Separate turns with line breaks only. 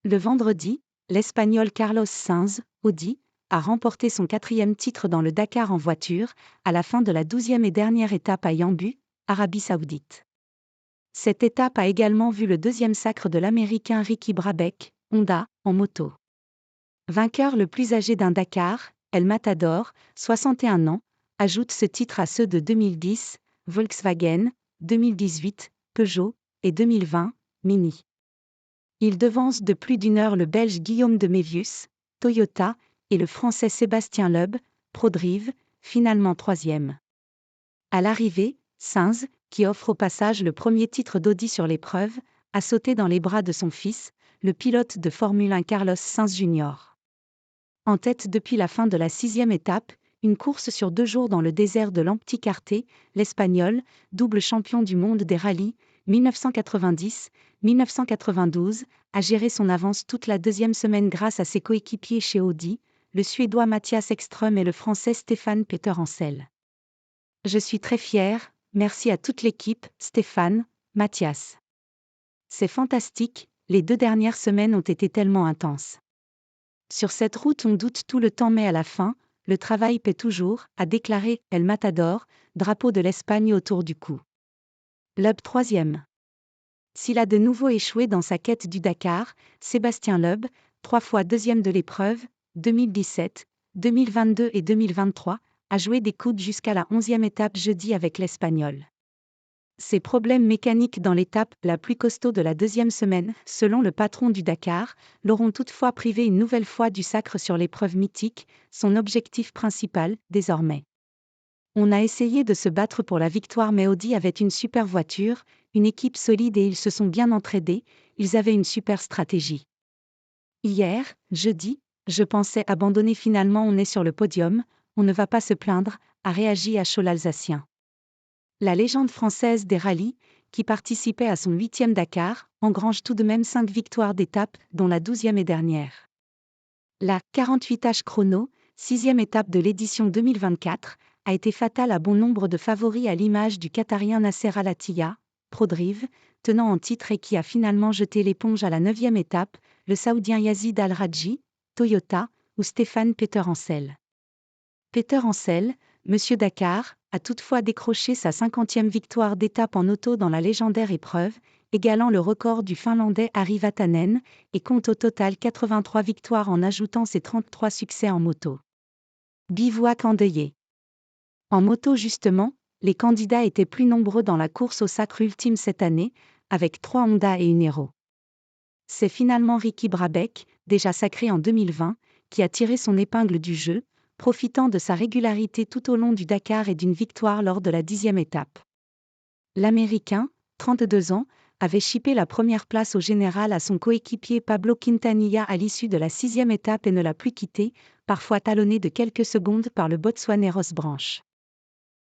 Le vendredi, l'Espagnol Carlos Sainz, Audi, a remporté son 4e titre dans le Dakar en voiture, à la fin de la 12e et dernière étape à Yanbu, Arabie Saoudite. Cette étape a également vu le 2e sacre de l'Américain Ricky Brabec, Honda, en moto. Vainqueur le plus âgé d'un Dakar, El Matador, 61 ans, ajoute ce titre à ceux de 2010, Volkswagen, 2018, Peugeot, et 2020, Mini. Il devance de plus d'une heure le Belge Guillaume de Mévius, Toyota, et le Français Sébastien Loeb, Prodrive, finalement 3e. À l'arrivée, Sainz, qui offre au passage le premier titre d'Audi sur l'épreuve, a sauté dans les bras de son fils, le pilote de Formule 1 Carlos Sainz Jr. En tête depuis la fin de la 6e étape, une course sur 2 jours dans le désert de l'Amplicarté, l'Espagnol, double champion du monde des rallyes, 1990-1992, a géré son avance toute la 2e semaine grâce à ses coéquipiers chez Audi, le Suédois Mattias Ekström et le Français Stéphane Peter Hansel. Je suis très fier, merci à toute l'équipe, Stéphane, Mathias. C'est fantastique, les 2 dernières semaines ont été tellement intenses. Sur cette route on doute tout le temps mais à la fin, le travail paie toujours, a déclaré El Matador, drapeau de l'Espagne autour du cou. Loeb 3e. S'il a de nouveau échoué dans sa quête du Dakar, Sébastien Loeb, 3 fois 2e de l'épreuve, 2017, 2022 et 2023, a joué des coudes jusqu'à la 11e étape jeudi avec l'Espagnol. Ces problèmes mécaniques dans l'étape la plus costaud de la 2e semaine, selon le patron du Dakar, l'auront toutefois privé une nouvelle fois du sacre sur l'épreuve mythique, son objectif principal, désormais. On a essayé de se battre pour la victoire mais Audi avait une super voiture, une équipe solide et ils se sont bien entraidés, ils avaient une super stratégie. Hier, jeudi, je pensais abandonner finalement on est sur le podium, on ne va pas se plaindre, a réagi à chaud l'Alsacien. La légende française des rallyes, qui participait à son 8e Dakar, engrange tout de même 5 victoires d'étape, dont la 12e et dernière. La 48H chrono, 6e étape de l'édition 2024, a été fatale à bon nombre de favoris à l'image du Qatarien Nasser Al-Attiyah, Prodrive, tenant en titre et qui a finalement jeté l'éponge à la 9e étape, le Saoudien Yazid Al-Rajhi, Toyota, ou Stéphane Peter Hansel. Peter Hansel, Monsieur Dakar, a toutefois décroché sa 50e victoire d'étape en auto dans la légendaire épreuve, égalant le record du Finlandais Ari Vatanen, et compte au total 83 victoires en ajoutant ses 33 succès en moto. Bivouac endeuillé. En moto justement, les candidats étaient plus nombreux dans la course au sacre ultime cette année, avec 3 Honda et une Hero. C'est finalement Ricky Brabec, déjà sacré en 2020, qui a tiré son épingle du jeu, profitant de sa régularité tout au long du Dakar et d'une victoire lors de la 10e étape. L'Américain, 32 ans, avait chippé la première place au général à son coéquipier Pablo Quintanilla à l'issue de la 6e étape et ne l'a plus quitté, parfois talonné de quelques secondes par le Botswanais Ross Branch.